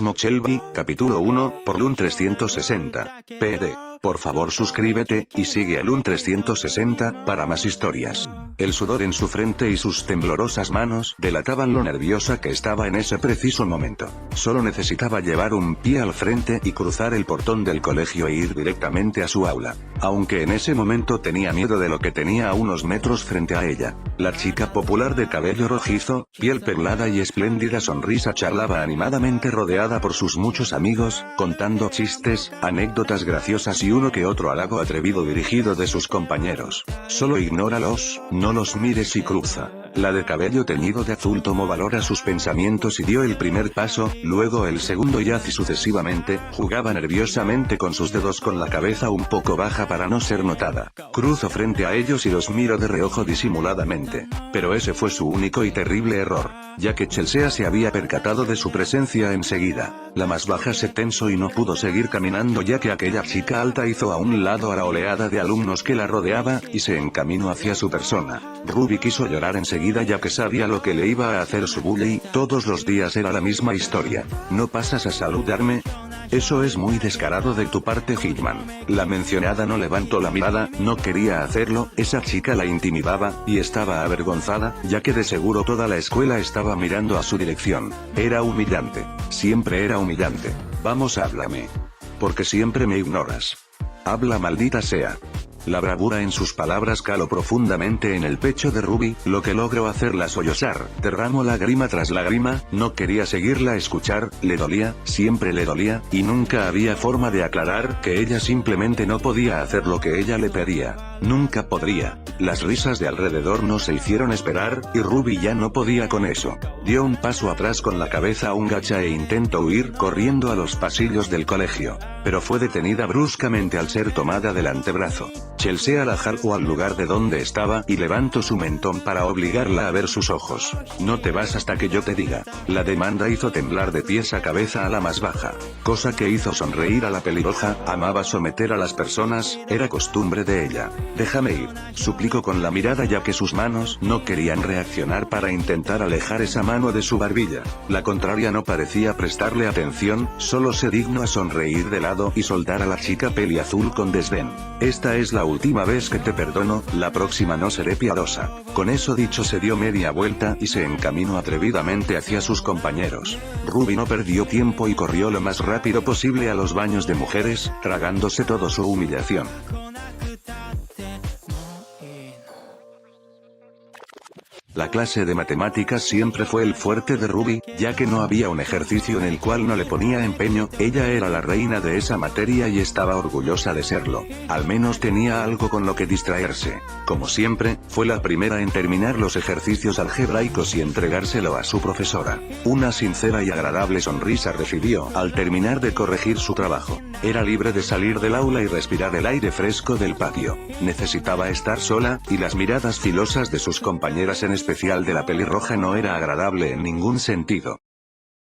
Cosmo Shelby, capítulo 1, por Lun 360. PD. Por favor suscríbete, y sigue a Lun 360, para más historias. El sudor en su frente y sus temblorosas manos delataban lo nerviosa que estaba en ese preciso momento. Solo necesitaba llevar un pie al frente y cruzar el portón del colegio e ir directamente a su aula. Aunque en ese momento tenía miedo de lo que tenía a unos metros frente a ella. La chica popular de cabello rojizo, piel perlada y espléndida sonrisa charlaba animadamente rodeada por sus muchos amigos, contando chistes, anécdotas graciosas y uno que otro halago atrevido dirigido de sus compañeros. Solo ignóralos, no los mires y cruza. La de cabello teñido de azul tomó valor a sus pensamientos y dio el primer paso, luego el segundo y así sucesivamente. Jugaba nerviosamente con sus dedos con la cabeza un poco baja para no ser notada. Cruzo frente a ellos y los miro de reojo disimuladamente. Pero ese fue su único y terrible error, ya que Chelsea se había percatado de su presencia enseguida. La más baja se tensó y no pudo seguir caminando ya que aquella chica alta hizo a un lado a la oleada de alumnos que la rodeaba, y se encaminó hacia su persona. Ruby quiso llorar enseguida ya que sabía lo que le iba a hacer su bully. Todos los días era la misma historia. ¿No pasas a saludarme? Eso es muy descarado de tu parte, Hitman. La mencionada no levantó la mirada, no quería hacerlo, esa chica la intimidaba, y estaba avergonzada, ya que de seguro toda la escuela estaba mirando a su dirección. Era humillante. Siempre era humillante. Vamos, háblame. Porque siempre me ignoras. Habla, maldita sea. La bravura en sus palabras caló profundamente en el pecho de Ruby, lo que logró hacerla sollozar. Derramó lágrima tras lágrima, no quería seguirla escuchar, le dolía, siempre le dolía, y nunca había forma de aclarar que ella simplemente no podía hacer lo que ella le pedía. Nunca podría. Las risas de alrededor no se hicieron esperar, y Ruby ya no podía con eso. Dio un paso atrás con la cabeza aún gacha e intentó huir corriendo a los pasillos del colegio. Pero fue detenida bruscamente al ser tomada del antebrazo. Chelsea la jaló al lugar de donde estaba y levantó su mentón para obligarla a ver sus ojos. No te vas hasta que yo te diga. La demanda hizo temblar de pies a cabeza a la más baja. Cosa que hizo sonreír a la pelirroja. Amaba someter a las personas, era costumbre de ella. Déjame ir, suplicó con la mirada ya que sus manos no querían reaccionar para intentar alejar esa mano de su barbilla. La contraria no parecía prestarle atención, solo se dignó a sonreír de lado y soltar a la chica peliazul con desdén. Esta es la última vez que te perdono, la próxima no seré piadosa. Con eso dicho se dio media vuelta y se encaminó atrevidamente hacia sus compañeros. Ruby no perdió tiempo y corrió lo más rápido posible a los baños de mujeres, tragándose toda su humillación. La clase de matemáticas siempre fue el fuerte de Ruby, ya que no había un ejercicio en el cual no le ponía empeño. Ella era la reina de esa materia y estaba orgullosa de serlo. Al menos tenía algo con lo que distraerse. Como siempre, fue la primera en terminar los ejercicios algebraicos y entregárselo a su profesora. Una sincera y agradable sonrisa recibió al terminar de corregir su trabajo. Era libre de salir del aula y respirar el aire fresco del patio. Necesitaba estar sola, y las miradas filosas de sus compañeras, en especial de la pelirroja, no era agradable en ningún sentido.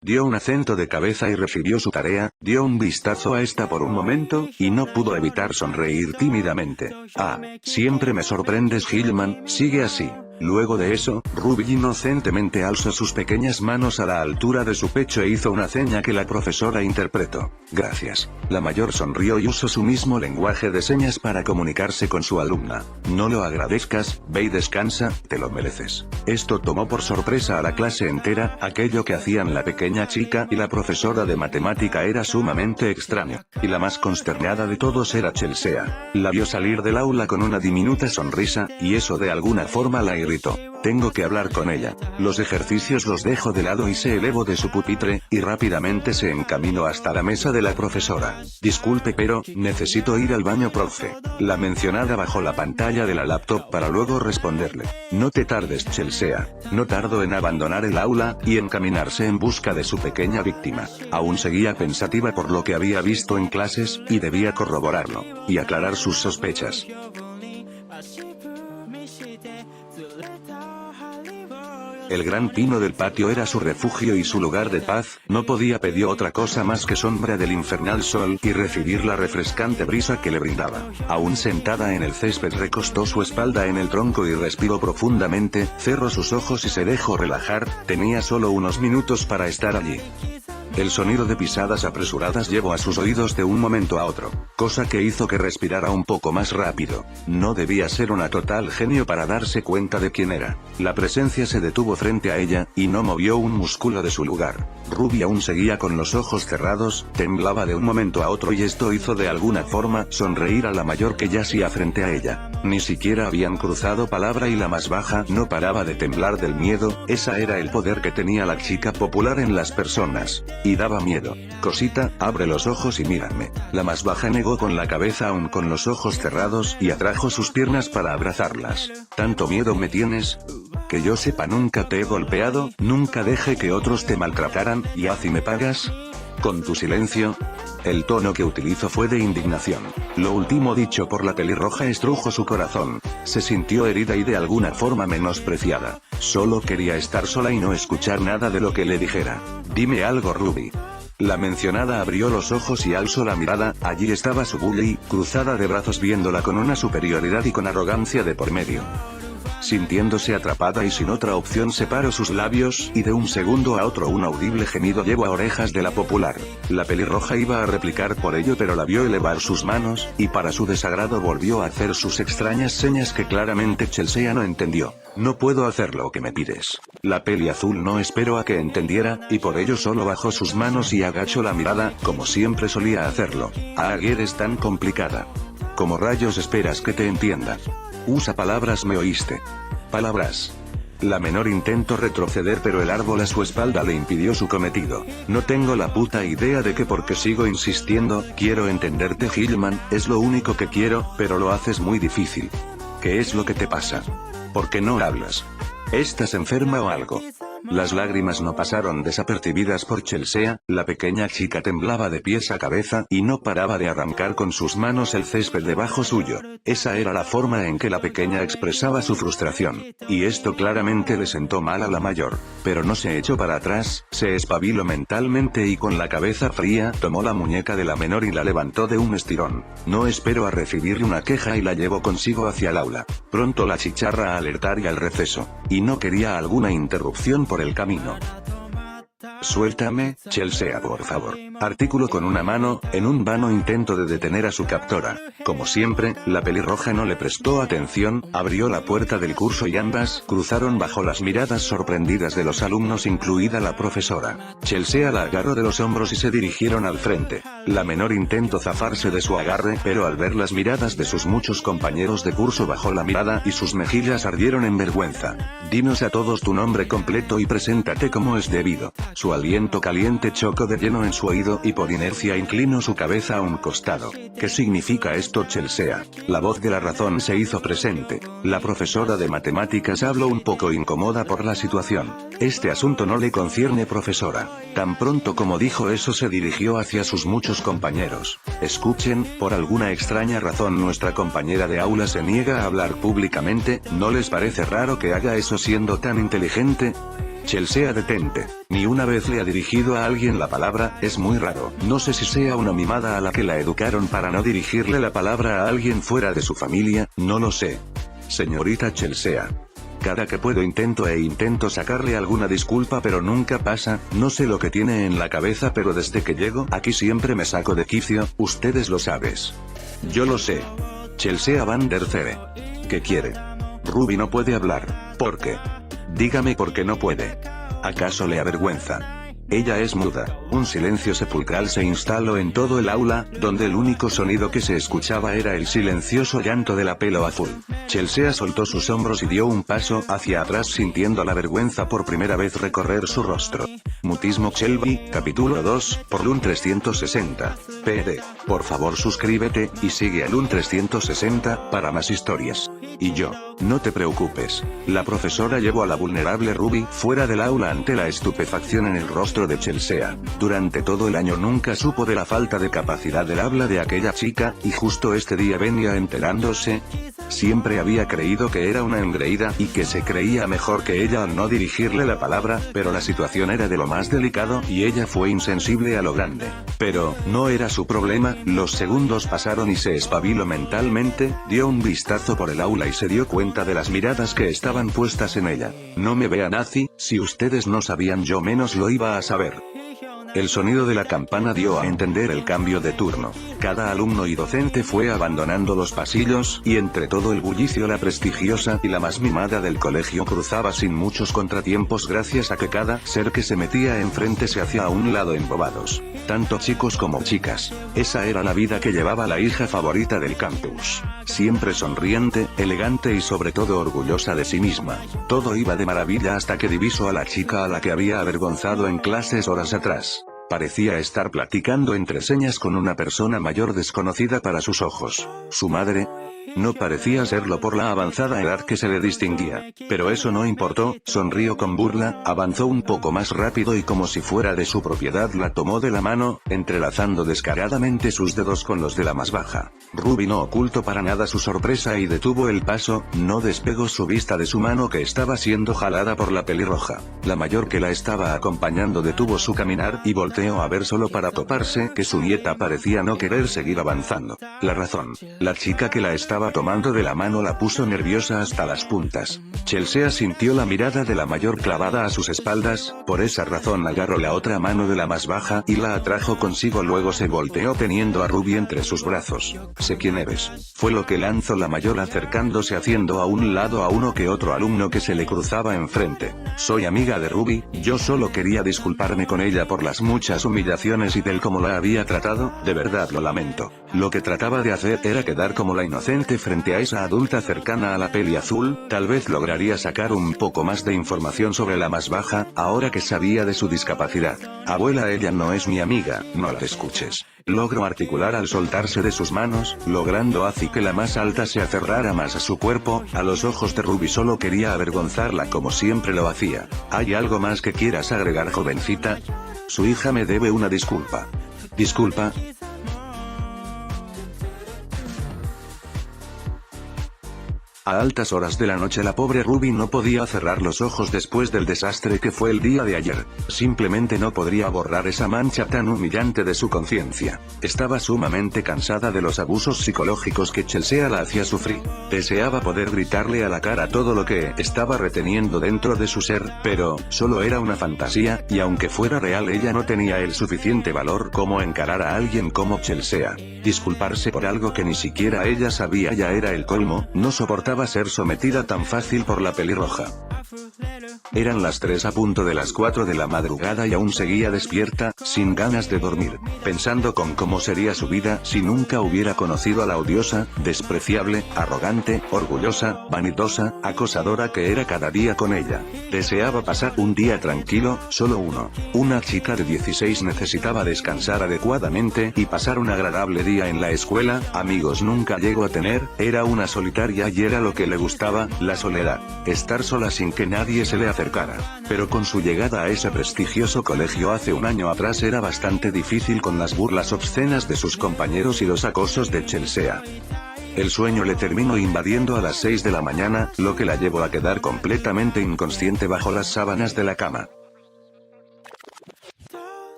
Dio un acento de cabeza y refirió su tarea, dio un vistazo a esta por un momento, y no pudo evitar sonreír tímidamente. Ah, siempre me sorprendes, Hillman, sigue así. Luego de eso, Ruby inocentemente alzó sus pequeñas manos a la altura de su pecho e hizo una seña que la profesora interpretó. Gracias. La mayor sonrió y usó su mismo lenguaje de señas para comunicarse con su alumna. No lo agradezcas, ve y descansa, te lo mereces. Esto tomó por sorpresa a la clase entera. Aquello que hacían la pequeña chica y la profesora de matemática era sumamente extraño. Y la más consternada de todos era Chelsea. La vio salir del aula con una diminuta sonrisa, y eso de alguna forma la irritó. Tengo que hablar con ella. Los ejercicios los dejo de lado y se elevó de su pupitre, y rápidamente se encaminó hasta la mesa de la profesora. Disculpe, pero necesito ir al baño, profe. La mencionada bajó la pantalla de la laptop para luego responderle. No te tardes, Chelsea. No tardó en abandonar el aula y encaminarse en busca de su pequeña víctima. Aún seguía pensativa por lo que había visto en clases, y debía corroborarlo y aclarar sus sospechas. El gran pino del patio era su refugio y su lugar de paz. No podía pedir otra cosa más que sombra del infernal sol y recibir la refrescante brisa que le brindaba. Aún sentada en el césped, recostó su espalda en el tronco y respiró profundamente, cerró sus ojos y se dejó relajar. Tenía solo unos minutos para estar allí. El sonido de pisadas apresuradas llegó a sus oídos de un momento a otro, cosa que hizo que respirara un poco más rápido. No debía ser una total genio para darse cuenta de quién era. La presencia se detuvo frente a ella, y no movió un músculo de su lugar. Ruby aún seguía con los ojos cerrados, temblaba de un momento a otro y esto hizo de alguna forma sonreír a la mayor que yacía frente a ella. Ni siquiera habían cruzado palabra y la más baja no paraba de temblar del miedo. Ese era el poder que tenía la chica popular en las personas. Y daba miedo. Cosita, abre los ojos y mírame. La más baja negó con la cabeza aún con los ojos cerrados y atrajo sus piernas para abrazarlas. ¿Tanto miedo me tienes? Que yo sepa nunca te he golpeado, nunca dejé que otros te maltrataran, y así me pagas. ¿Con tu silencio? El tono que utilizó fue de indignación. Lo último dicho por la pelirroja estrujo su corazón. Se sintió herida y de alguna forma menospreciada. Solo quería estar sola y no escuchar nada de lo que le dijera. Dime algo, Ruby. La mencionada abrió los ojos y alzó la mirada. Allí estaba su bully, cruzada de brazos viéndola con una superioridad y con arrogancia de por medio. Sintiéndose atrapada y sin otra opción separó sus labios, y de un segundo a otro un audible gemido llegó a orejas de la popular. La pelirroja iba a replicar por ello pero la vio elevar sus manos, y para su desagrado volvió a hacer sus extrañas señas que claramente Chelsea no entendió. No puedo hacer lo que me pides. La peli azul no esperó a que entendiera, y por ello solo bajó sus manos y agachó la mirada, como siempre solía hacerlo. Ah, eres tan complicada. ¿Cómo rayos esperas que te entienda? Usa palabras, ¿me oíste? Palabras. La menor intentó retroceder pero el árbol a su espalda le impidió su cometido. No tengo la puta idea de qué porque sigo insistiendo, quiero entenderte Hillman, es lo único que quiero, pero lo haces muy difícil. ¿Qué es lo que te pasa? ¿Por qué no hablas? ¿Estás enferma o algo? Las lágrimas no pasaron desapercibidas por Chelsea, la pequeña chica temblaba de pies a cabeza y no paraba de arrancar con sus manos el césped debajo suyo. Esa era la forma en que la pequeña expresaba su frustración. Y esto claramente le sentó mal a la mayor. Pero no se echó para atrás, se espabiló mentalmente y con la cabeza fría tomó la muñeca de la menor y la levantó de un estirón. No esperó a recibir una queja y la llevó consigo hacia el aula. Pronto la chicharra a alertar y al receso. Y no quería alguna interrupción por el camino. Suéltame, Chelsea, por favor. Articuló con una mano, en un vano intento de detener a su captora. Como siempre, la pelirroja no le prestó atención, abrió la puerta del curso y ambas cruzaron bajo las miradas sorprendidas de los alumnos incluida la profesora. Chelsea la agarró de los hombros y se dirigieron al frente. La menor intentó zafarse de su agarre pero al ver las miradas de sus muchos compañeros de curso bajó la mirada y sus mejillas ardieron en vergüenza. Dinos a todos tu nombre completo y preséntate como es debido. Su aliento caliente chocó de lleno en su oído y por inercia inclinó su cabeza a un costado. ¿Qué significa esto, Chelsea? La voz de la razón se hizo presente. La profesora de matemáticas habló un poco incómoda por la situación. Este asunto no le concierne, profesora. Tan pronto como dijo eso se dirigió hacia sus muchos compañeros. Escuchen, por alguna extraña razón nuestra compañera de aula se niega a hablar públicamente, ¿no les parece raro que haga eso siendo tan inteligente? Chelsea, detente. Ni una vez le ha dirigido a alguien la palabra, es muy raro. No sé si sea una mimada a la que la educaron para no dirigirle la palabra a alguien fuera de su familia, no lo sé. Señorita Chelsea. Cada que puedo intento sacarle alguna disculpa pero nunca pasa, no sé lo que tiene en la cabeza pero desde que llego aquí siempre me saco de quicio, ustedes lo sabes. Yo lo sé. Chelsea Van der Zere. ¿Qué quiere? Ruby no puede hablar. ¿Por qué? Dígame por qué no puede. ¿Acaso le avergüenza? Ella es muda. Un silencio sepulcral se instaló en todo el aula, donde el único sonido que se escuchaba era el silencioso llanto de la pelo azul. Chelsea soltó sus hombros y dio un paso hacia atrás sintiendo la vergüenza por primera vez recorrer su rostro. Mutismo Shelby, capítulo 2, por LUN 360. PD. Por favor suscríbete, y sigue a LUN 360, para más historias. Y yo. No te preocupes. La profesora llevó a la vulnerable Ruby fuera del aula ante la estupefacción en el rostro de Chelsea. Durante todo el año nunca supo de la falta de capacidad del habla de aquella chica, y justo este día venía enterándose. Siempre había creído que era una engreída y que se creía mejor que ella al no dirigirle la palabra, pero la situación era de lo más delicado y ella fue insensible a lo grande. Pero, no era su problema, los segundos pasaron y se espabiló mentalmente, dio un vistazo por el aula y se dio cuenta de las miradas que estaban puestas en ella. No me vean así, si ustedes no sabían yo menos lo iba a saber. El sonido de la campana dio a entender el cambio de turno. Cada alumno y docente fue abandonando los pasillos, y entre todo el bullicio la prestigiosa y la más mimada del colegio cruzaba sin muchos contratiempos gracias a que cada ser que se metía enfrente se hacía a un lado embobados. Tanto chicos como chicas. Esa era la vida que llevaba la hija favorita del campus. Siempre sonriente, elegante y sobre todo orgullosa de sí misma. Todo iba de maravilla hasta que divisó a la chica a la que había avergonzado en clases horas atrás. Parecía estar platicando entre señas con una persona mayor desconocida para sus ojos. ¿Su madre? No parecía serlo por la avanzada edad que se le distinguía. Pero eso no importó, sonrió con burla, avanzó un poco más rápido y como si fuera de su propiedad la tomó de la mano, entrelazando descaradamente sus dedos con los de la más baja. Ruby no ocultó para nada su sorpresa y detuvo el paso, no despegó su vista de su mano que estaba siendo jalada por la pelirroja. La mayor que la estaba acompañando detuvo su caminar y volteó a ver solo para toparse que su nieta parecía no querer seguir avanzando. La razón. La chica que la estaba tomando de la mano la puso nerviosa hasta las puntas. Chelsea sintió la mirada de la mayor clavada a sus espaldas, por esa razón agarró la otra mano de la más baja y la atrajo consigo, luego se volteó teniendo a Ruby entre sus brazos. «Sé quién eres», fue lo que lanzó la mayor acercándose haciendo a un lado a uno que otro alumno que se le cruzaba enfrente. «Soy amiga de Ruby, yo solo quería disculparme con ella por las muchas humillaciones y del cómo la había tratado, de verdad lo lamento». Lo que trataba de hacer era quedar como la inocente frente a esa adulta cercana a la peli azul, tal vez lograría sacar un poco más de información sobre la más baja, ahora que sabía de su discapacidad. «Abuela, ella no es mi amiga, no la escuches». Logró articular al soltarse de sus manos, logrando así que la más alta se aferrara más a su cuerpo. A los ojos de Ruby solo quería avergonzarla como siempre lo hacía. «¿Hay algo más que quieras agregar, jovencita? Su hija me debe una disculpa». «¿Disculpa?» A altas horas de la noche la pobre Ruby no podía cerrar los ojos después del desastre que fue el día de ayer. Simplemente no podría borrar esa mancha tan humillante de su conciencia. Estaba sumamente cansada de los abusos psicológicos que Chelsea la hacía sufrir. Deseaba poder gritarle a la cara todo lo que estaba reteniendo dentro de su ser, pero solo era una fantasía, y aunque fuera real ella no tenía el suficiente valor como encarar a alguien como Chelsea. Disculparse por algo que ni siquiera ella sabía ya era el colmo. No soportaba ser sometida tan fácil por la pelirroja. Eran las 3 a punto de las 4 de la madrugada y aún seguía despierta, sin ganas de dormir, pensando con cómo sería su vida si nunca hubiera conocido a la odiosa, despreciable, arrogante, orgullosa, vanidosa, acosadora que era cada día con ella. Deseaba pasar un día tranquilo, solo uno. Una chica de 16 necesitaba descansar adecuadamente y pasar un agradable día en la escuela. Amigos nunca llegó a tener, era una solitaria y era lo que le gustaba, la soledad. Estar sola sin que nadie se le acercara. Pero con su llegada a ese prestigioso colegio hace un año atrás era bastante difícil con las burlas obscenas de sus compañeros y los acosos de Chelsea. El sueño le terminó invadiendo a las 6 de la mañana, lo que la llevó a quedar completamente inconsciente bajo las sábanas de la cama.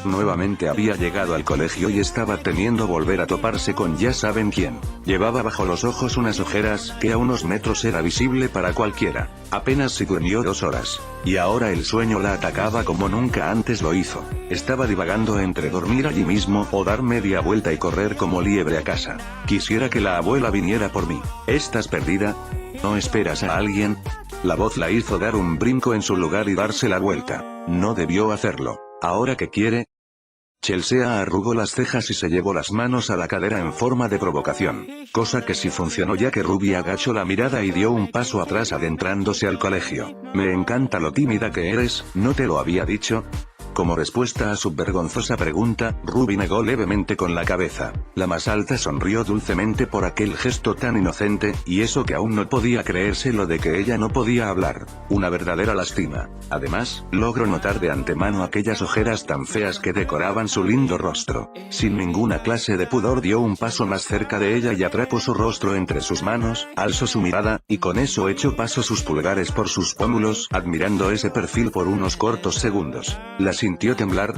Nuevamente había llegado al colegio y estaba temiendo volver a toparse con ya saben quién. Llevaba bajo los ojos unas ojeras que a unos metros era visible para cualquiera. Apenas si durmió 2 horas. Y ahora el sueño la atacaba como nunca antes lo hizo. Estaba divagando entre dormir allí mismo o dar media vuelta y correr como liebre a casa. Quisiera que la abuela viniera por mí. ¿Estás perdida? ¿No esperas a alguien? La voz la hizo dar un brinco en su lugar y darse la vuelta. No debió hacerlo. ¿Ahora qué quiere? Chelsea arrugó las cejas y se llevó las manos a la cadera en forma de provocación. Cosa que sí funcionó ya que Ruby agachó la mirada y dio un paso atrás adentrándose al colegio. «Me encanta lo tímida que eres, ¿no te lo había dicho?». Como respuesta a su vergonzosa pregunta, Ruby negó levemente con la cabeza. La más alta sonrió dulcemente por aquel gesto tan inocente, y eso que aún no podía creerse lo de que ella no podía hablar. Una verdadera lástima. Además, logró notar de antemano aquellas ojeras tan feas que decoraban su lindo rostro. Sin ninguna clase de pudor dio un paso más cerca de ella y atrapó su rostro entre sus manos, alzó su mirada, y con eso echó paso sus pulgares por sus pómulos, admirando ese perfil por unos cortos segundos. ¿La sintió temblar?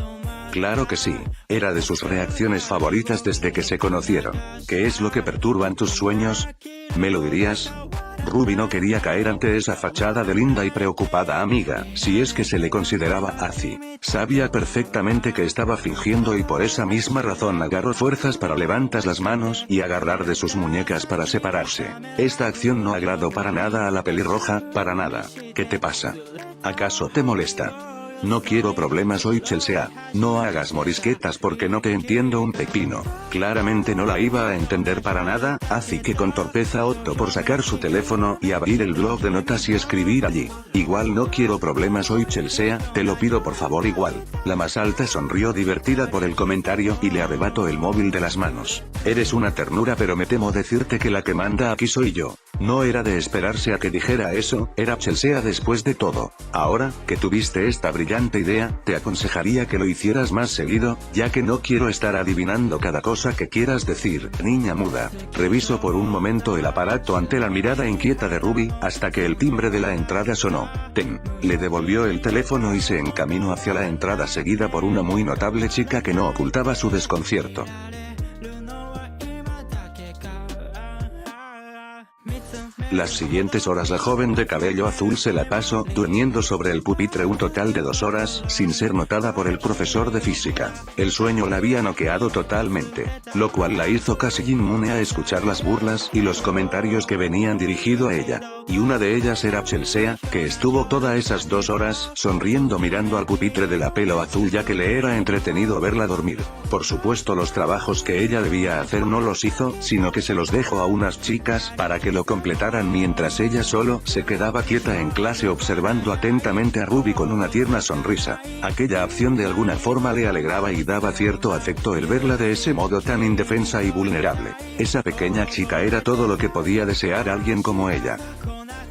Claro que sí. Era de sus reacciones favoritas desde que se conocieron. ¿Qué es lo que perturban tus sueños? ¿Me lo dirías? Ruby no quería caer ante esa fachada de linda y preocupada amiga, si es que se le consideraba así. Sabía perfectamente que estaba fingiendo y por esa misma razón agarró fuerzas para levantar las manos y agarrar de sus muñecas para separarse. Esta acción no agradó para nada a la pelirroja, para nada. ¿Qué te pasa? ¿Acaso te molesta? No quiero problemas hoy, Chelsea. No hagas morisquetas porque no te entiendo un pepino. Claramente no la iba a entender para nada, así que con torpeza optó por sacar su teléfono y abrir el blog de notas y escribir allí. Igual no quiero problemas hoy, Chelsea, te lo pido por favor igual. La más alta sonrió divertida por el comentario y le arrebató el móvil de las manos. Eres una ternura, pero me temo decirte que la que manda aquí soy yo. No era de esperarse a que dijera eso, era Chelsea después de todo. Ahora, que tuviste esta brillante idea, te aconsejaría que lo hicieras más seguido, ya que no quiero estar adivinando cada cosa que quieras decir, niña muda. Revisó por un momento el aparato ante la mirada inquieta de Ruby, hasta que el timbre de la entrada sonó. Ten. Le devolvió el teléfono y se encaminó hacia la entrada seguida por una muy notable chica que no ocultaba su desconcierto. Las siguientes horas la joven de cabello azul se la pasó durmiendo sobre el pupitre un total de 2 horas, sin ser notada por el profesor de física. El sueño la había noqueado totalmente, lo cual la hizo casi inmune a escuchar las burlas y los comentarios que venían dirigido a ella. Y una de ellas era Chelsea, que estuvo todas esas 2 horas sonriendo mirando al pupitre de la pelo azul ya que le era entretenido verla dormir. Por supuesto los trabajos que ella debía hacer no los hizo, sino que se los dejó a unas chicas para que lo completaran mientras ella solo se quedaba quieta en clase observando atentamente a Ruby con una tierna sonrisa. Aquella acción de alguna forma le alegraba y daba cierto afecto el verla de ese modo tan indefensa y vulnerable. Esa pequeña chica era todo lo que podía desear alguien como ella.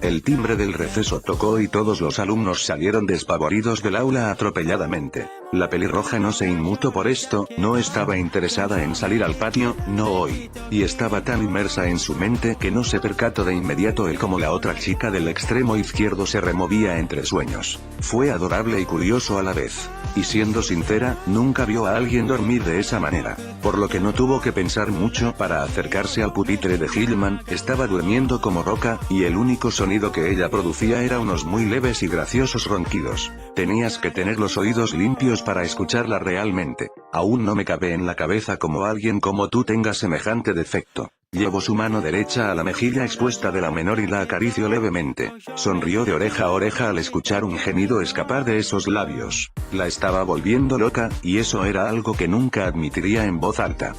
El timbre del receso tocó y todos los alumnos salieron despavoridos del aula atropelladamente. La pelirroja no se inmutó por esto, no estaba interesada en salir al patio, no hoy. Y estaba tan inmersa en su mente que no se percató de inmediato el cómo la otra chica del extremo izquierdo se removía entre sueños. Fue adorable y curioso a la vez. Y siendo sincera, nunca vio a alguien dormir de esa manera. Por lo que no tuvo que pensar mucho para acercarse al pupitre de Hillman, estaba durmiendo como roca, y el único sonido que ella producía era unos muy leves y graciosos ronquidos. Tenías que tener los oídos limpios para escucharla realmente. Aún no me cabe en la cabeza cómo alguien como tú tenga semejante defecto. Llevó su mano derecha a la mejilla expuesta de la menor y la acarició levemente. Sonrió de oreja a oreja al escuchar un gemido escapar de esos labios. La estaba volviendo loca, y eso era algo que nunca admitiría en voz alta.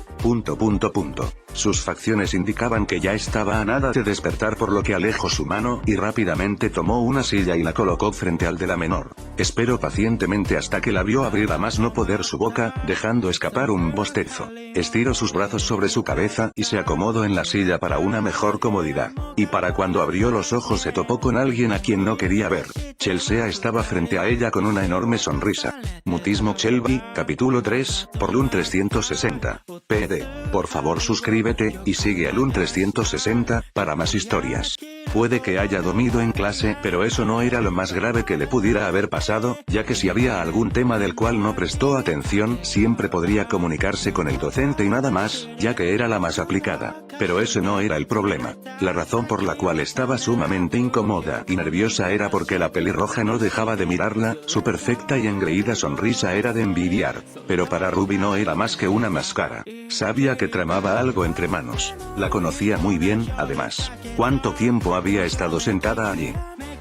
Sus facciones indicaban que ya estaba a nada de despertar, por lo que alejó su mano y rápidamente tomó una silla y la colocó frente al de la menor. Esperó pacientemente hasta que la vio abrir a más no poder su boca, dejando escapar un bostezo. Estiró sus brazos sobre su cabeza y se acomodó en la silla para una mejor comodidad. Y para cuando abrió los ojos se topó con alguien a quien no quería ver. Chelsea estaba frente a ella con una enorme sonrisa. Mutismo Shelby, capítulo 3, por Lun 360. PD. Por favor suscríbete, y sigue a Lun 360, para más historias. Puede que haya dormido en clase, pero eso no era lo más grave que le pudiera haber pasado, ya que si había algún tema del cual no prestó atención, siempre podría comunicarse con el docente y nada más, ya que era la más aplicada. Pero ese no era el problema. La razón por la cual estaba sumamente incómoda y nerviosa era porque la pelirroja no dejaba de mirarla, su perfecta y engreída sonrisa era de envidiar. Pero para Ruby no era más que una máscara. Sabía que tramaba algo entre manos. La conocía muy bien, además. ¿Cuánto tiempo había estado sentada allí?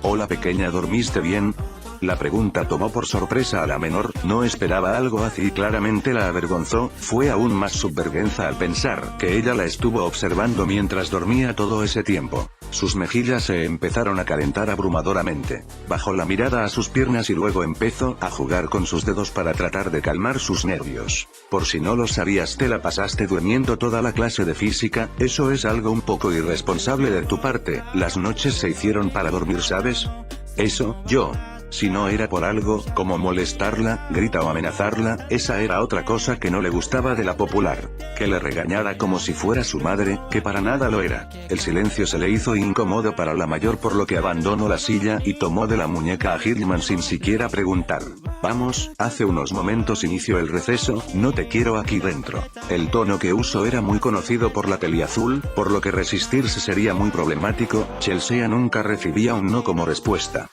Hola pequeña, ¿dormiste bien? La pregunta tomó por sorpresa a la menor, no esperaba algo así y claramente la avergonzó. Fue aún más subvergüenza al pensar que ella la estuvo observando mientras dormía todo ese tiempo. Sus mejillas se empezaron a calentar abrumadoramente. Bajó la mirada a sus piernas y luego empezó a jugar con sus dedos para tratar de calmar sus nervios. Por si no lo sabías, te la pasaste durmiendo toda la clase de física. Eso es algo un poco irresponsable de tu parte. Las noches se hicieron para dormir, ¿sabes? Eso, yo. Si no era por algo, como molestarla, gritar o amenazarla, esa era otra cosa que no le gustaba de la popular. Que le regañara como si fuera su madre, que para nada lo era. El silencio se le hizo incómodo para la mayor, por lo que abandonó la silla y tomó de la muñeca a Hillman sin siquiera preguntar. Vamos, hace unos momentos inició el receso, no te quiero aquí dentro. El tono que usó era muy conocido por la peliazul, por lo que resistirse sería muy problemático. Chelsea nunca recibía un no como respuesta.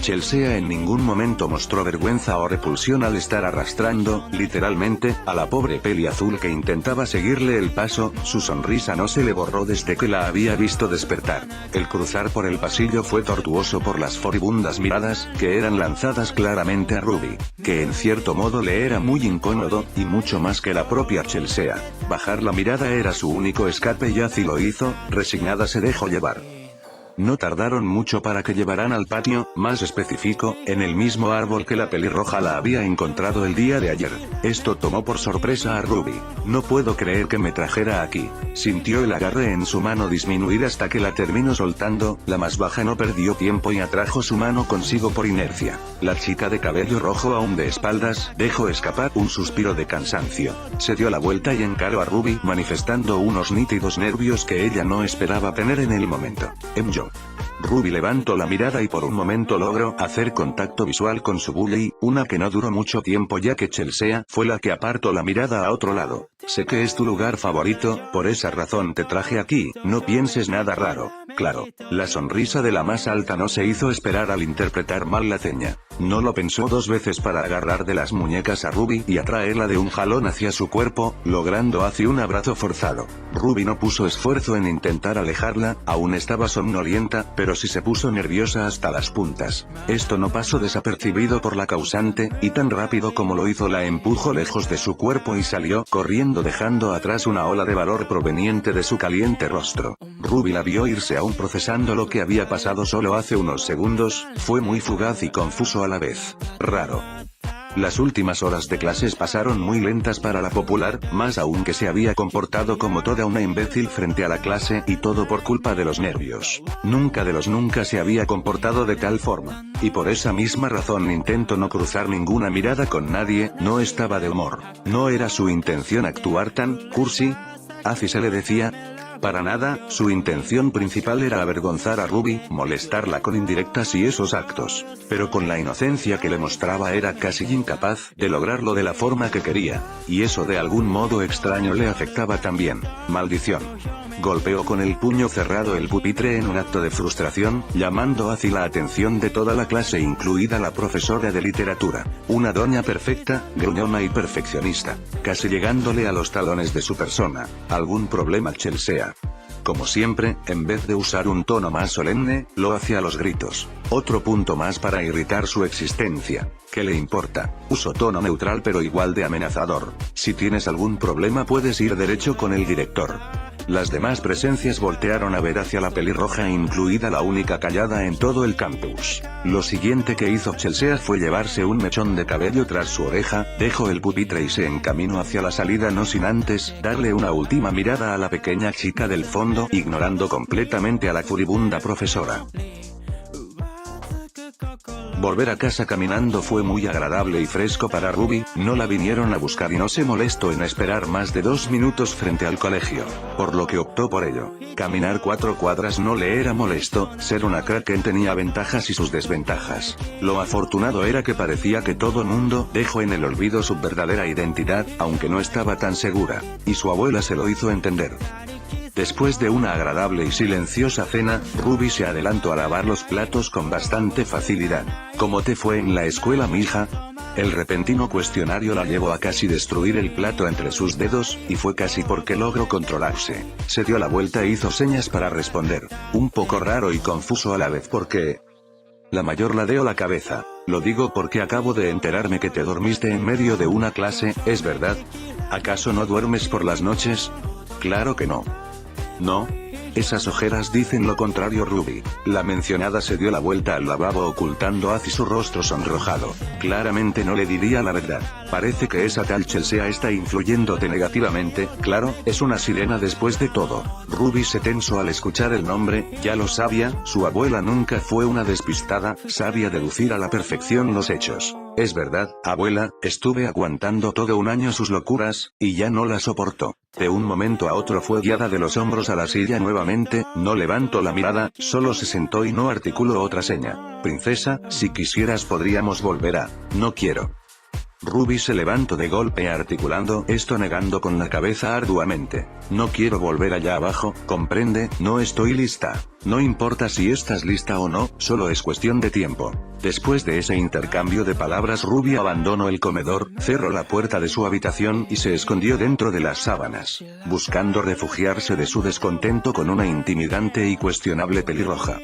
Chelsea en ningún momento mostró vergüenza o repulsión al estar arrastrando, literalmente, a la pobre peliazul que intentaba seguirle el paso. Su sonrisa no se le borró desde que la había visto despertar. El cruzar por el pasillo fue tortuoso por las furibundas miradas, que eran lanzadas claramente a Ruby, que en cierto modo le era muy incómodo, y mucho más que la propia Chelsea. Bajar la mirada era su único escape y así lo hizo, resignada se dejó llevar. No tardaron mucho para que llevaran al patio, más específico, en el mismo árbol que la pelirroja la había encontrado el día de ayer. Esto tomó por sorpresa a Ruby. No puedo creer que me trajera aquí. Sintió el agarre en su mano disminuir hasta que la terminó soltando. La más baja no perdió tiempo y atrajo su mano consigo por inercia. La chica de cabello rojo aún de espaldas, dejó escapar un suspiro de cansancio. Se dio la vuelta y encaró a Ruby, manifestando unos nítidos nervios que ella no esperaba tener en el momento. Ruby levantó la mirada y por un momento logró hacer contacto visual con su bully, una que no duró mucho tiempo ya que Chelsea fue la que apartó la mirada a otro lado. Sé que es tu lugar favorito, por esa razón te traje aquí, no pienses nada raro. Claro, la sonrisa de la más alta no se hizo esperar al interpretar mal la ceña. No lo pensó dos veces para agarrar de las muñecas a Ruby y atraerla de un jalón hacia su cuerpo, logrando así un abrazo forzado. Ruby no puso esfuerzo en intentar alejarla, aún estaba somnolienta, pero sí se puso nerviosa hasta las puntas. Esto no pasó desapercibido por la causante, y tan rápido como lo hizo la empujó lejos de su cuerpo y salió corriendo dejando atrás una ola de valor proveniente de su caliente rostro. Ruby la vio irse aún procesando lo que había pasado solo hace unos segundos, fue muy fugaz y confuso a la vez. Raro. Las últimas horas de clases pasaron muy lentas para la popular, más aún que se había comportado como toda una imbécil frente a la clase y todo por culpa de los nervios. Nunca se había comportado de tal forma. Y por esa misma razón intentó no cruzar ninguna mirada con nadie, no estaba de humor. No era su intención actuar tan cursi. Así se le decía. Para nada, su intención principal era avergonzar a Ruby, molestarla con indirectas y esos actos. Pero con la inocencia que le mostraba era casi incapaz de lograrlo de la forma que quería. Y eso de algún modo extraño le afectaba también. Maldición. Golpeó con el puño cerrado el pupitre en un acto de frustración, llamando hacia la atención de toda la clase incluida la profesora de literatura. Una doña perfecta, gruñona y perfeccionista. Casi llegándole a los talones de su persona. ¿Algún problema, Chelsea? Como siempre, en vez de usar un tono más solemne, lo hacía a los gritos. Otro punto más para irritar su existencia. ¿Qué le importa? Usó tono neutral pero igual de amenazador. Si tienes algún problema puedes ir derecho con el director. Las demás presencias voltearon a ver hacia la pelirroja incluida la única callada en todo el campus. Lo siguiente que hizo Chelsea fue llevarse un mechón de cabello tras su oreja, dejó el pupitre y se encaminó hacia la salida no sin antes darle una última mirada a la pequeña chica del fondo, ignorando completamente a la furibunda profesora. Volver a casa caminando fue muy agradable y fresco para Ruby, no la vinieron a buscar y no se molestó en esperar más de 2 minutos frente al colegio, por lo que optó por ello. Caminar 4 cuadras no le era molesto, ser una Kraken tenía ventajas y sus desventajas. Lo afortunado era que parecía que todo mundo dejó en el olvido su verdadera identidad, aunque no estaba tan segura, y su abuela se lo hizo entender. Después de una agradable y silenciosa cena, Ruby se adelantó a lavar los platos con bastante facilidad. ¿Cómo te fue en la escuela, mija? El repentino cuestionario la llevó a casi destruir el plato entre sus dedos, y fue casi porque logró controlarse. Se dio la vuelta e hizo señas para responder. Un poco raro y confuso a la vez porque... La mayor ladeó la cabeza. Lo digo porque acabo de enterarme que te dormiste en medio de una clase, ¿es verdad? ¿Acaso no duermes por las noches? Claro que no. ¿No? Esas ojeras dicen lo contrario, Ruby. La mencionada se dio la vuelta al lavabo ocultando hacia su rostro sonrojado. Claramente no le diría la verdad. Parece que esa tal Chelsea está influyéndote negativamente, claro, es una sirena después de todo. Ruby se tensó al escuchar el nombre, ya lo sabía, su abuela nunca fue una despistada, sabía deducir a la perfección los hechos. Es verdad, abuela, estuve aguantando todo un año sus locuras, y ya no la soportó. De un momento a otro fue guiada de los hombros a la silla nuevamente, no levantó la mirada, solo se sentó y no articuló otra seña. Princesa, si quisieras podríamos volver a... No quiero. Ruby se levantó de golpe articulando esto negando con la cabeza arduamente. No quiero volver allá abajo, comprende, no estoy lista. No importa si estás lista o no, solo es cuestión de tiempo. Después de ese intercambio de palabras Ruby abandonó el comedor, cerró la puerta de su habitación y se escondió dentro de las sábanas, buscando refugiarse de su descontento con una intimidante y cuestionable pelirroja.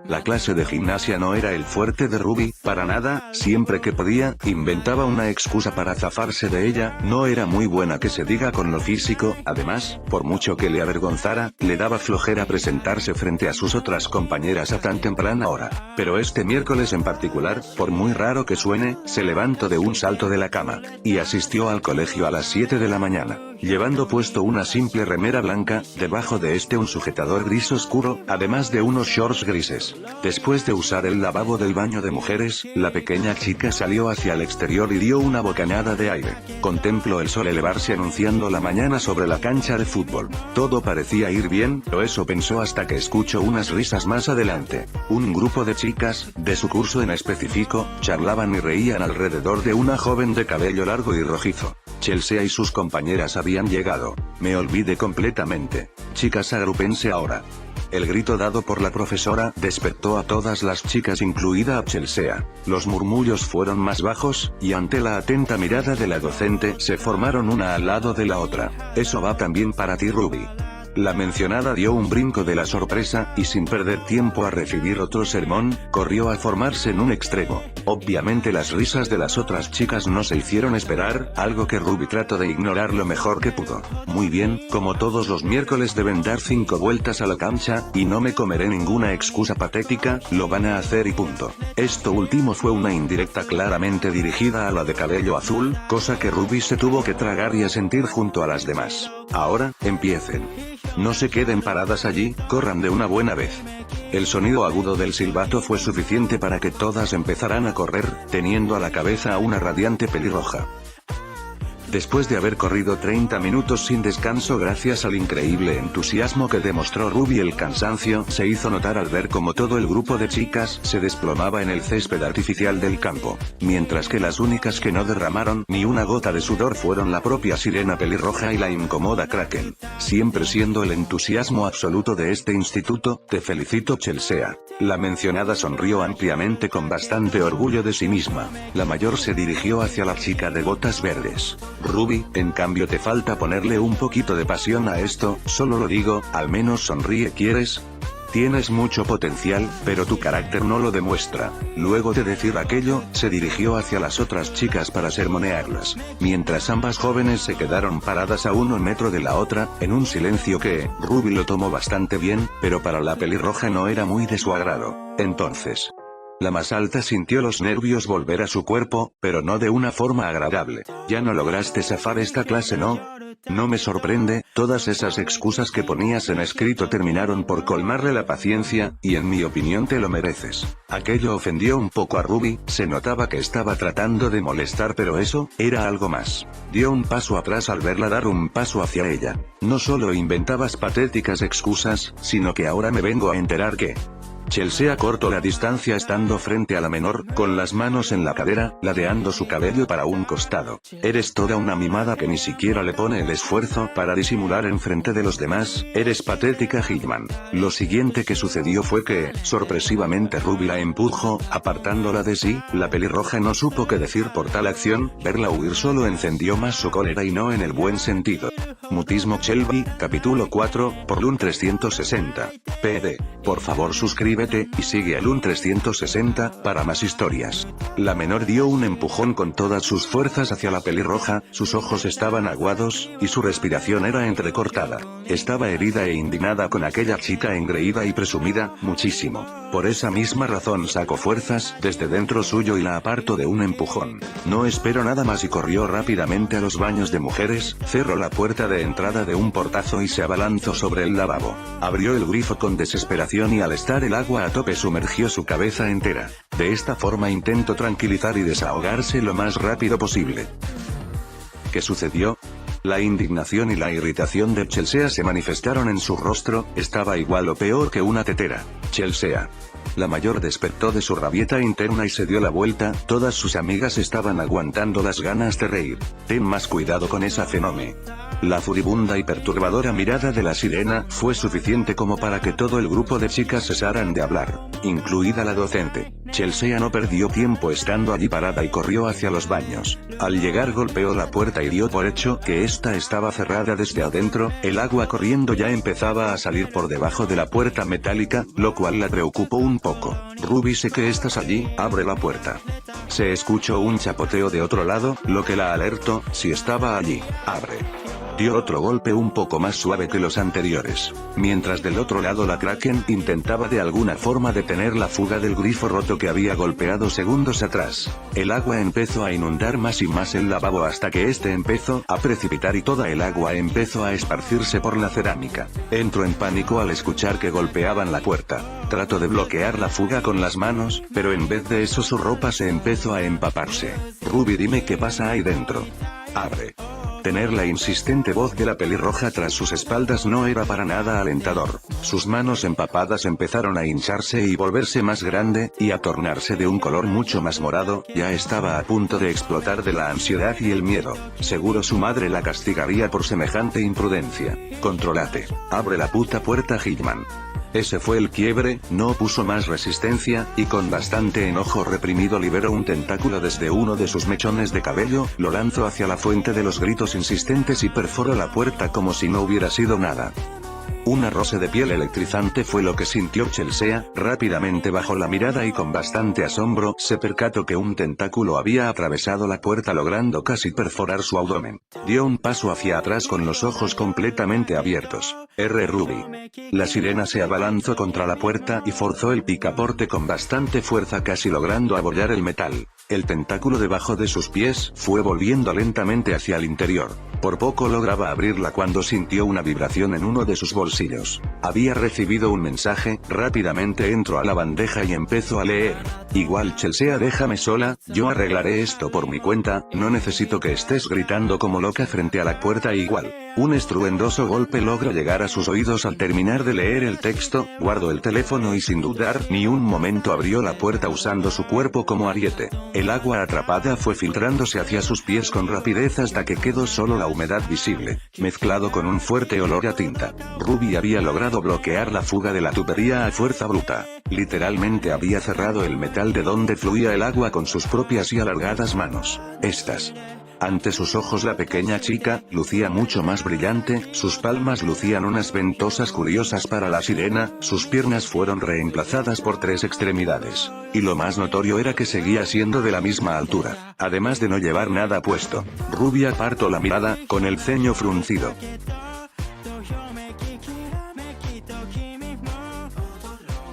La clase de gimnasia no era el fuerte de Ruby, para nada, siempre que podía, inventaba una excusa para zafarse de ella, no era muy buena que se diga con lo físico, además, por mucho que le avergonzara, le daba flojera presentarse frente a sus otras compañeras a tan temprana hora. Pero este miércoles en particular, por muy raro que suene, se levantó de un salto de la cama, y asistió al colegio a las 7 de la mañana, llevando puesto una simple remera blanca, debajo de este un sujetador gris oscuro, además de unos shorts grises. Después de usar el lavabo del baño de mujeres, la pequeña chica salió hacia el exterior y dio una bocanada de aire. Contempló el sol elevarse anunciando la mañana sobre la cancha de fútbol. Todo parecía ir bien, o eso pensó hasta que escuchó unas risas más adelante. Un grupo de chicas, de su curso en específico, charlaban y reían alrededor de una joven de cabello largo y rojizo. Chelsea y sus compañeras habían llegado. Me olvidé completamente. Chicas, agrúpense ahora. El grito dado por la profesora despertó a todas las chicas incluida a Chelsea. Los murmullos fueron más bajos, y ante la atenta mirada de la docente se formaron una al lado de la otra. Eso va también para ti, Ruby. La mencionada dio un brinco de la sorpresa, y sin perder tiempo a recibir otro sermón, corrió a formarse en un extremo. Obviamente las risas de las otras chicas no se hicieron esperar, algo que Ruby trató de ignorar lo mejor que pudo. Muy bien, como todos los miércoles deben dar 5 vueltas a la cancha, y no me comeré ninguna excusa patética, lo van a hacer y punto. Esto último fue una indirecta claramente dirigida a la de cabello azul, cosa que Ruby se tuvo que tragar y asentir junto a las demás. Ahora, empiecen. No se queden paradas allí, corran de una buena vez. El sonido agudo del silbato fue suficiente para que todas empezaran a correr, teniendo a la cabeza a una radiante pelirroja. Después de haber corrido 30 minutos sin descanso gracias al increíble entusiasmo que demostró Ruby, el cansancio se hizo notar al ver cómo todo el grupo de chicas se desplomaba en el césped artificial del campo, mientras que las únicas que no derramaron ni una gota de sudor fueron la propia sirena pelirroja y la incómoda Kraken. Siempre siendo el entusiasmo absoluto de este instituto, te felicito, Chelsea. La mencionada sonrió ampliamente con bastante orgullo de sí misma. La mayor se dirigió hacia la chica de botas verdes. Ruby, en cambio te falta ponerle un poquito de pasión a esto, solo lo digo, al menos sonríe, ¿quieres? Tienes mucho potencial, pero tu carácter no lo demuestra. Luego de decir aquello, se dirigió hacia las otras chicas para sermonearlas, mientras ambas jóvenes se quedaron paradas a 1 metro de la otra, en un silencio que, Ruby lo tomó bastante bien, pero para la pelirroja no era muy de su agrado. Entonces, la más alta sintió los nervios volver a su cuerpo, pero no de una forma agradable. Ya no lograste zafar esta clase, ¿no? No me sorprende, todas esas excusas que ponías en escrito terminaron por colmarle la paciencia, y en mi opinión te lo mereces. Aquello ofendió un poco a Ruby, se notaba que estaba tratando de molestar, pero eso, era algo más. Dio un paso atrás al verla dar un paso hacia ella. No solo inventabas patéticas excusas, sino que ahora me vengo a enterar que... Chelsea cortó la distancia estando frente a la menor, con las manos en la cadera, ladeando su cabello para un costado. Eres toda una mimada que ni siquiera le pone el esfuerzo para disimular enfrente de los demás, eres patética, Hitman. Lo siguiente que sucedió fue que, sorpresivamente Ruby la empujó, apartándola de sí, la pelirroja no supo qué decir por tal acción, verla huir solo encendió más su cólera y no en el buen sentido. Mutismo Shelby, capítulo 4, por Lun 360. PD. Por favor suscríbete, y sigue a Lun 360, para más historias. La menor dio un empujón con todas sus fuerzas hacia la pelirroja, sus ojos estaban aguados, y su respiración era entrecortada. Estaba herida e indignada con aquella chica engreída y presumida, muchísimo. Por esa misma razón sacó fuerzas desde dentro suyo y la apartó de un empujón. No esperó nada más y corrió rápidamente a los baños de mujeres, cerró la puerta de entrada de un portazo y se abalanzó sobre el lavabo. Abrió el grifo con desesperación y al estar el agua a tope sumergió su cabeza entera. De esta forma intentó tranquilizar y desahogarse lo más rápido posible. ¿Qué sucedió? La indignación y la irritación de Chelsea se manifestaron en su rostro, estaba igual o peor que una tetera. Chelsea, la mayor, despertó de su rabieta interna y se dio la vuelta, todas sus amigas estaban aguantando las ganas de reír. Ten más cuidado con esa fenómeno. La furibunda y perturbadora mirada de la sirena fue suficiente como para que todo el grupo de chicas cesaran de hablar, incluida la docente. Chelsea no perdió tiempo estando allí parada y corrió hacia los baños. Al llegar golpeó la puerta y dio por hecho que esta estaba cerrada desde adentro, el agua corriendo ya empezaba a salir por debajo de la puerta metálica, lo cual la preocupó un poco. Ruby, sé que estás allí, abre la puerta. Se escuchó un chapoteo de otro lado, lo que la alertó, si estaba allí, abre. Dio otro golpe un poco más suave que los anteriores. Mientras del otro lado la Kraken intentaba de alguna forma detener la fuga del grifo roto que había golpeado segundos atrás. El agua empezó a inundar más y más el lavabo hasta que este empezó a precipitar y toda el agua empezó a esparcirse por la cerámica. Entró en pánico al escuchar que golpeaban la puerta. Trató de bloquear la fuga con las manos, pero en vez de eso su ropa se empezó a empaparse. Ruby, dime qué pasa ahí dentro. Abre. Tener la insistente voz de la pelirroja tras sus espaldas no era para nada alentador. Sus manos empapadas empezaron a hincharse y volverse más grande, y a tornarse de un color mucho más morado, ya estaba a punto de explotar de la ansiedad y el miedo. Seguro su madre la castigaría por semejante imprudencia. Contrólate. Abre la puta puerta, Hitman. Ese fue el quiebre, no puso más resistencia, y con bastante enojo reprimido liberó un tentáculo desde uno de sus mechones de cabello, lo lanzó hacia la fuente de los gritos insistentes y perforó la puerta como si no hubiera sido nada. Una roce de piel electrizante fue lo que sintió Chelsea, rápidamente bajó la mirada y con bastante asombro se percató que un tentáculo había atravesado la puerta logrando casi perforar su abdomen. Dio un paso hacia atrás con los ojos completamente abiertos. Ruby. La sirena se abalanzó contra la puerta y forzó el picaporte con bastante fuerza, casi logrando abollar el metal. El tentáculo debajo de sus pies fue volviendo lentamente hacia el interior. Por poco lograba abrirla cuando sintió una vibración en uno de sus bolsillos. Había recibido un mensaje, rápidamente entró a la bandeja y empezó a leer. Igual, Chelsea, déjame sola, yo arreglaré esto por mi cuenta, no necesito que estés gritando como loca frente a la puerta. Igual. Un estruendoso golpe logra llegar a sus oídos al terminar de leer el texto, guardó el teléfono y sin dudar ni un momento abrió la puerta usando su cuerpo como ariete. El agua atrapada fue filtrándose hacia sus pies con rapidez hasta que quedó solo la humedad visible, mezclado con un fuerte olor a tinta. Ruby había logrado bloquear la fuga de la tubería a fuerza bruta. Literalmente había cerrado el metal de donde fluía el agua con sus propias y alargadas manos. Ante sus ojos la pequeña chica lucía mucho más brillante, sus palmas lucían unas ventosas curiosas para la sirena, sus piernas fueron reemplazadas por 3 extremidades. Y lo más notorio era que seguía siendo de la misma altura, además de no llevar nada puesto. Ruby apartó la mirada, con el ceño fruncido.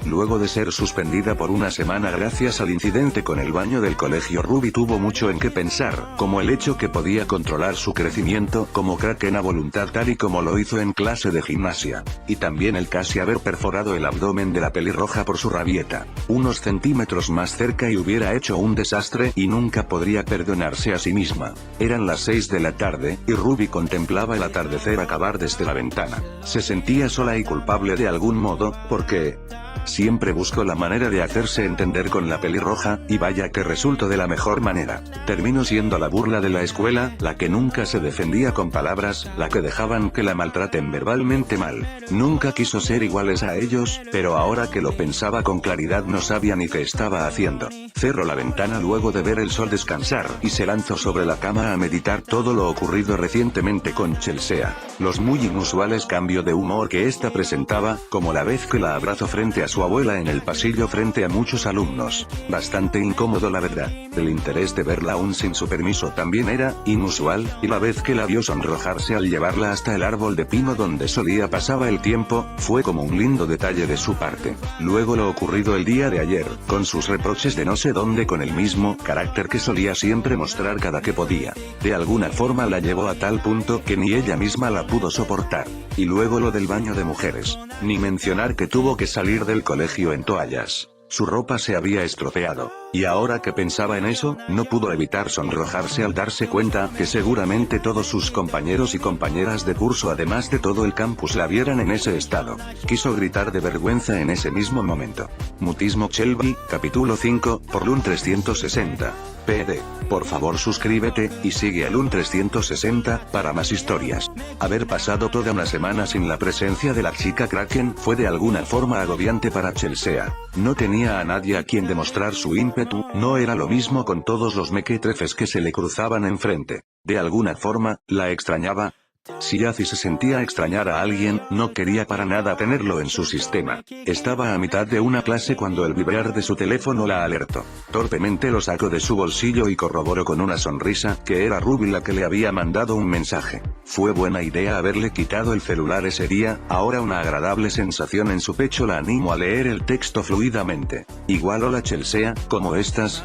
Luego de ser suspendida por una semana gracias al incidente con el baño del colegio, Ruby tuvo mucho en qué pensar, como el hecho que podía controlar su crecimiento como Kraken a voluntad tal y como lo hizo en clase de gimnasia, y también el casi haber perforado el abdomen de la pelirroja por su rabieta. Unos centímetros más cerca y hubiera hecho un desastre y nunca podría perdonarse a sí misma. Eran las 6 de la tarde, y Ruby contemplaba el atardecer acabar desde la ventana. Se sentía sola y culpable de algún modo, porque siempre buscó la manera de hacerse entender con la pelirroja, y vaya que resultó de la mejor manera. Terminó siendo la burla de la escuela, la que nunca se defendía con palabras, la que dejaban que la maltraten verbalmente mal. Nunca quiso ser iguales a ellos, pero ahora que lo pensaba con claridad no sabía ni qué estaba haciendo. Cerró la ventana luego de ver el sol descansar, y se lanzó sobre la cama a meditar todo lo ocurrido recientemente con Chelsea. Los muy inusuales cambios de humor que ésta presentaba, como la vez que la abrazó frente a su abuela en el pasillo frente a muchos alumnos. Bastante incómodo la verdad. El interés de verla aún sin su permiso también era inusual, y la vez que la vio sonrojarse al llevarla hasta el árbol de pino donde solía pasaba el tiempo, fue como un lindo detalle de su parte. Luego lo ocurrido el día de ayer, con sus reproches de no sé dónde con el mismo carácter que solía siempre mostrar cada que podía. De alguna forma la llevó a tal punto que ni ella misma la pudo soportar. Y luego lo del baño de mujeres. Ni mencionar que tuvo que salir del colegio en toallas. Su ropa se había estropeado, y ahora que pensaba en eso, no pudo evitar sonrojarse al darse cuenta que seguramente todos sus compañeros y compañeras de curso además de todo el campus la vieran en ese estado. Quiso gritar de vergüenza en ese mismo momento. Mutismo Shelby, capítulo 5, por Lun 360. PD. Por favor suscríbete, y sigue a Lun 360, para más historias. Haber pasado toda una semana sin la presencia de la chica Kraken fue de alguna forma agobiante para Chelsea. No tenía a nadie a quien demostrar su ímpetu, no era lo mismo con todos los mequetrefes que se le cruzaban enfrente. De alguna forma, la extrañaba. Si Azi se sentía extrañar a alguien, no quería para nada tenerlo en su sistema. Estaba a mitad de una clase cuando el vibrar de su teléfono la alertó. Torpemente lo sacó de su bolsillo y corroboró con una sonrisa que era Ruby la que le había mandado un mensaje. Fue buena idea haberle quitado el celular ese día, ahora una agradable sensación en su pecho la animó a leer el texto fluidamente. Igual hola Chelsea, ¿cómo estás?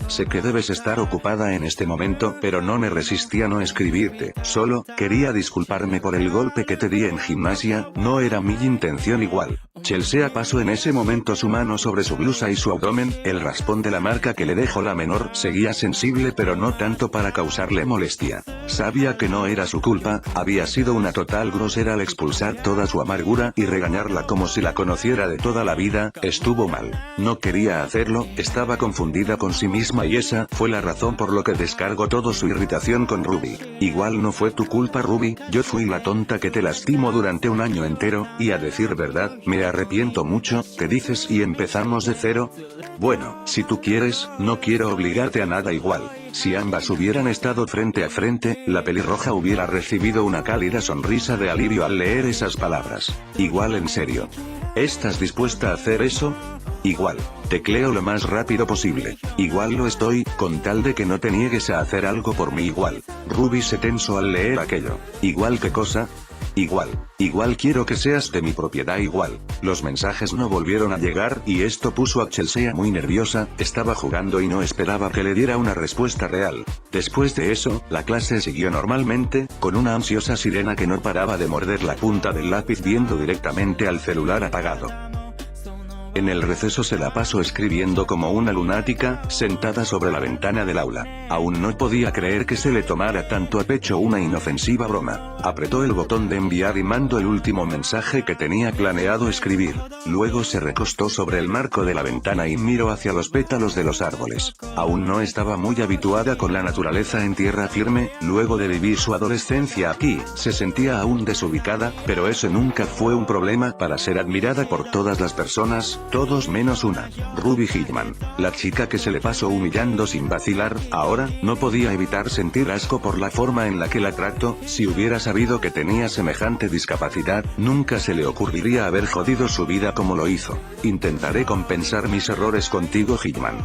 Sé que debes estar ocupada en este momento, pero no me resistí a no escribirte. Solo, quería disculparme por el golpe que te di en gimnasia, no era mi intención igual. Chelsea pasó en ese momento su mano sobre su blusa y su abdomen, el raspón de la marca que le dejó la menor seguía sensible pero no tanto para causarle molestia. Sabía que no era su culpa, había sido una total grosera al expulsar toda su amargura y regañarla como si la conociera de toda la vida, estuvo mal. No quería hacerlo, estaba confundida con sí misma y esa fue la razón por lo que descargó toda su irritación con Ruby. Igual no fue tu culpa Ruby, yo fui la tonta que te lastimó durante un año entero, y a decir verdad, me arrepiento mucho, ¿qué dices y empezamos de cero? Bueno, si tú quieres, no quiero obligarte a nada igual. Si ambas hubieran estado frente a frente, la pelirroja hubiera recibido una cálida sonrisa de alivio al leer esas palabras. Igual en serio. ¿Estás dispuesta a hacer eso? Igual. Tecleo lo más rápido posible. Igual lo estoy, con tal de que no te niegues a hacer algo por mí igual. Ruby se tensó al leer aquello. ¿Igual qué cosa? Igual. Igual quiero que seas de mi propiedad igual. Los mensajes no volvieron a llegar y esto puso a Chelsea muy nerviosa, estaba jugando y no esperaba que le diera una respuesta real. Después de eso, la clase siguió normalmente, con una ansiosa sirena que no paraba de morder la punta del lápiz viendo directamente al celular apagado. En el receso se la pasó escribiendo como una lunática, sentada sobre la ventana del aula. Aún no podía creer que se le tomara tanto a pecho una inofensiva broma. Apretó el botón de enviar y mandó el último mensaje que tenía planeado escribir. Luego se recostó sobre el marco de la ventana y miró hacia los pétalos de los árboles. Aún no estaba muy habituada con la naturaleza en tierra firme, luego de vivir su adolescencia aquí, se sentía aún desubicada, pero eso nunca fue un problema para ser admirada por todas las personas. Todos menos una. Ruby Hickman. La chica que se le pasó humillando sin vacilar, ahora, no podía evitar sentir asco por la forma en la que la trató, si hubiera sabido que tenía semejante discapacidad, nunca se le ocurriría haber jodido su vida como lo hizo. Intentaré compensar mis errores contigo Hickman.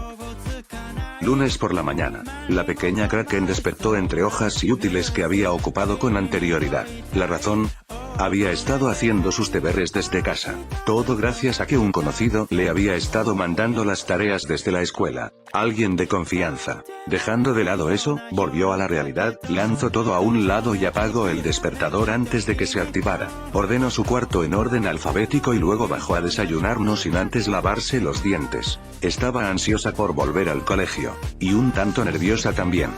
Lunes por la mañana. La pequeña Kraken despertó entre hojas y útiles que había ocupado con anterioridad. La razón: había estado haciendo sus deberes desde casa. Todo gracias a que un conocido le había estado mandando las tareas desde la escuela. Alguien de confianza. Dejando de lado eso, volvió a la realidad, lanzó todo a un lado y apagó el despertador antes de que se activara. Ordenó su cuarto en orden alfabético y luego bajó a desayunar no sin antes lavarse los dientes. Estaba ansiosa por volver al colegio. Y un tanto nerviosa también.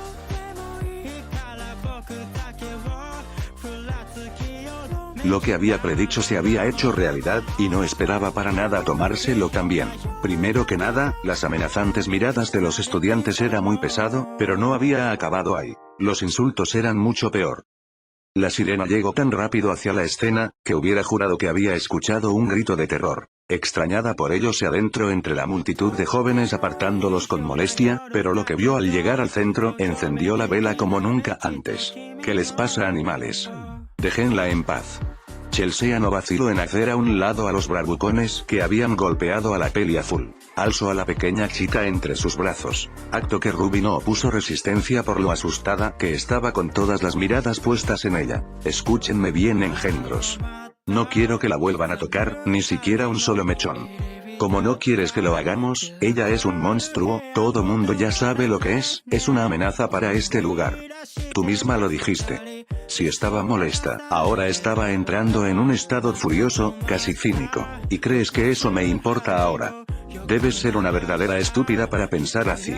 Lo que había predicho se había hecho realidad, y no esperaba para nada tomárselo tan bien. Primero que nada, las amenazantes miradas de los estudiantes era muy pesado, pero no había acabado ahí. Los insultos eran mucho peor. La sirena llegó tan rápido hacia la escena, que hubiera jurado que había escuchado un grito de terror. Extrañada por ello se adentró entre la multitud de jóvenes apartándolos con molestia, pero lo que vio al llegar al centro, encendió la vela como nunca antes. ¿Qué les pasa animales? Déjenla en paz. Chelsea no vaciló en hacer a un lado a los bravucones que habían golpeado a la peli azul. Alzó a la pequeña chica entre sus brazos, acto que Ruby no opuso resistencia por lo asustada que estaba con todas las miradas puestas en ella. Escúchenme bien, engendros. No quiero que la vuelvan a tocar, ni siquiera un solo mechón. Como no quieres que lo hagamos, ella es un monstruo, todo mundo ya sabe lo que es una amenaza para este lugar. Tú misma lo dijiste. Si estaba molesta, ahora estaba entrando en un estado furioso, casi cínico. ¿Y crees que eso me importa ahora? Debes ser una verdadera estúpida para pensar así.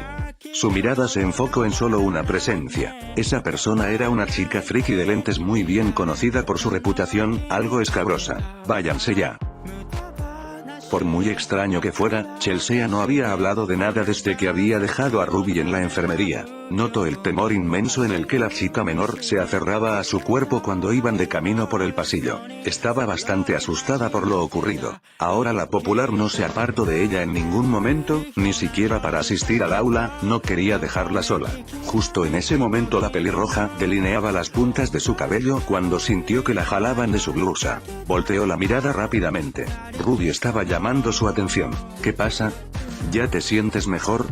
Su mirada se enfocó en solo una presencia. Esa persona era una chica friki de lentes muy bien conocida por su reputación, algo escabrosa. Váyanse ya. Por muy extraño que fuera, Chelsea no había hablado de nada desde que había dejado a Ruby en la enfermería. Notó el temor inmenso en el que la chica menor se aferraba a su cuerpo cuando iban de camino por el pasillo. Estaba bastante asustada por lo ocurrido. Ahora la popular no se apartó de ella en ningún momento, ni siquiera para asistir al aula, no quería dejarla sola. Justo en ese momento la pelirroja delineaba las puntas de su cabello cuando sintió que la jalaban de su blusa. Volteó la mirada rápidamente. Ruby estaba llamando su atención. ¿Qué pasa? ¿Ya te sientes mejor?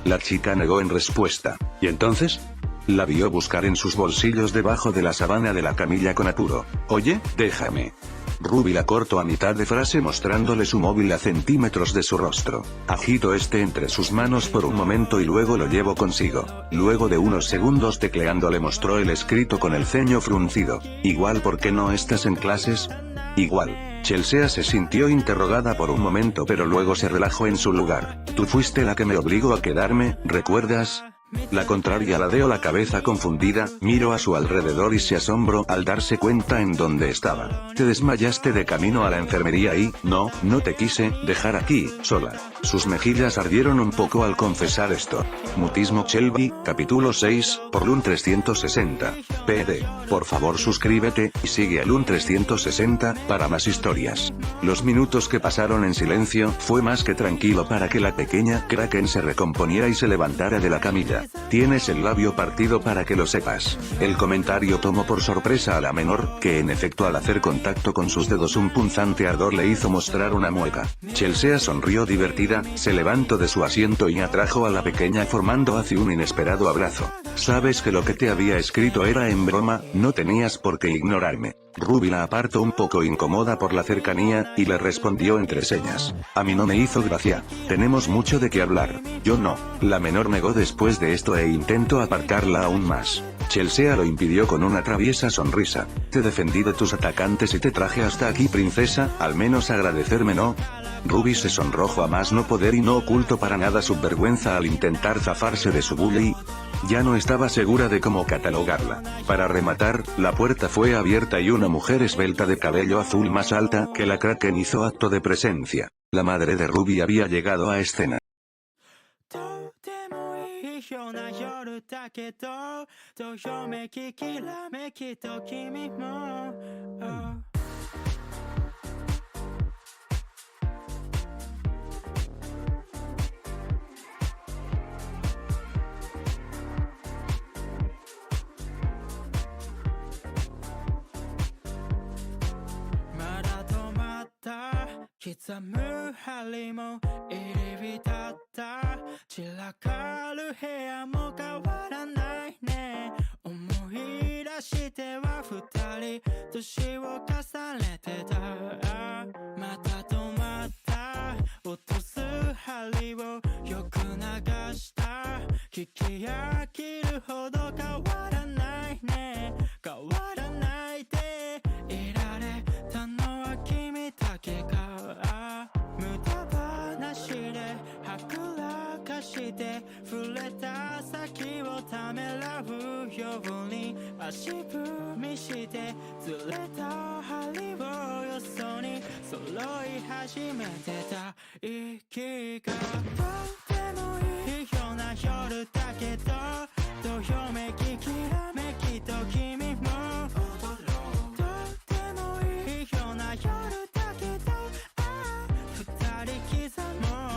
La chica negó en respuesta. ¿Y entonces? La vio buscar en sus bolsillos debajo de la sábana de la camilla con apuro. Oye, déjame. Ruby la cortó a mitad de frase mostrándole su móvil a centímetros de su rostro. Agitó este entre sus manos por un momento y luego lo llevó consigo. Luego de unos segundos tecleando le mostró el escrito con el ceño fruncido. Igual, ¿por qué no estás en clases? Igual. Chelsea se sintió interrogada por un momento pero luego se relajó en su lugar. Tú fuiste la que me obligó a quedarme, ¿recuerdas? La contraria ladeó la cabeza confundida, miró a su alrededor y se asombró al darse cuenta en dónde estaba. Te desmayaste de camino a la enfermería y, no te quise dejar aquí, sola. Sus mejillas ardieron un poco al confesar esto. Mutismo Shelby, capítulo 6, por Lun 360. PD. Por favor suscríbete, y sigue a Lun 360, para más historias. Los minutos que pasaron en silencio, fue más que tranquilo para que la pequeña Kraken se recomponiera y se levantara de la camilla. Tienes el labio partido para que lo sepas. El comentario tomó por sorpresa a la menor, que en efecto al hacer contacto con sus dedos un punzante ardor le hizo mostrar una mueca. Chelsea sonrió divertida, se levantó de su asiento y atrajo a la pequeña formando hacia un inesperado abrazo. Sabes que lo que te había escrito era en broma, no tenías por qué ignorarme. Ruby la apartó un poco incómoda por la cercanía, y le respondió entre señas. A mí no me hizo gracia. Tenemos mucho de qué hablar. Yo no. La menor negó después de esto e intentó apartarla aún más. Chelsea lo impidió con una traviesa sonrisa. Te defendí de tus atacantes y te traje hasta aquí, princesa, al menos agradecerme, ¿no? Ruby se sonrojó a más no poder y no ocultó para nada su vergüenza al intentar zafarse de su bully. Ya no estaba segura de cómo catalogarla. Para rematar, la puerta fue abierta y una mujer esbelta de cabello azul más alta que la Kraken hizo acto de presencia. La madre de Ruby había llegado a escena.刻む針も入り浸った散らかる部屋も変わらないね思い出しては二人年を重ねてたまた止まった落とす針をよく流した聞き飽きるほど変わらないね変わらないでいられたのは君だけか無駄話ではぐらかして触れた先をためらうように足踏みしてずれた針をよそに揃い始めてた息がどうでもいいような夜だけどどよめききらめきと君もどうでもいいような夜だけど二人刻もう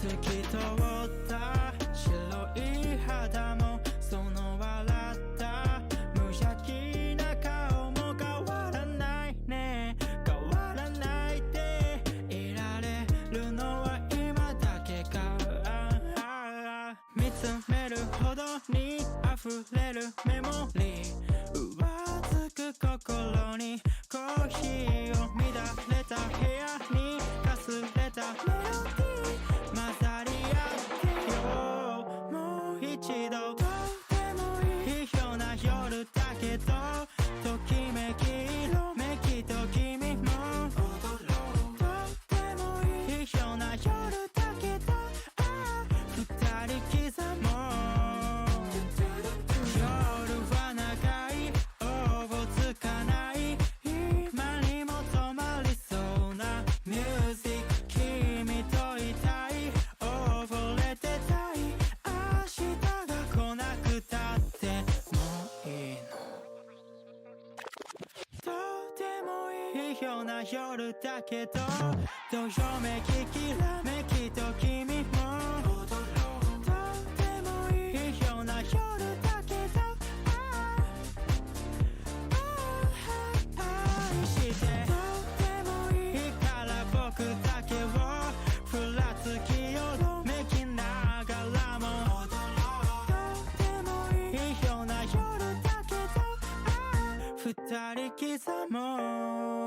透き通った白い肌もその笑った無邪気な顔も変わらないね変わらないでいられるのは今だけか見つめるほどに溢れるメモリー浮つく心にコーヒーを乱れた部屋にかすれたメロディー混ざり合ってよもう一度とてもいいような夜だけどときめき色めきと君もとてもいいような夜だけど二人刻もう夜は長いおぼつかない今にも止まりそうなミュージック君といたい溺れてたい明日が来なくたってもういいのとてもいいような夜だけどどよめききらめきと君もとてもいいような夜だけど愛してとてもいいから僕だけをふらつきよろめきながらもとてもいいような夜だけど二人刻もう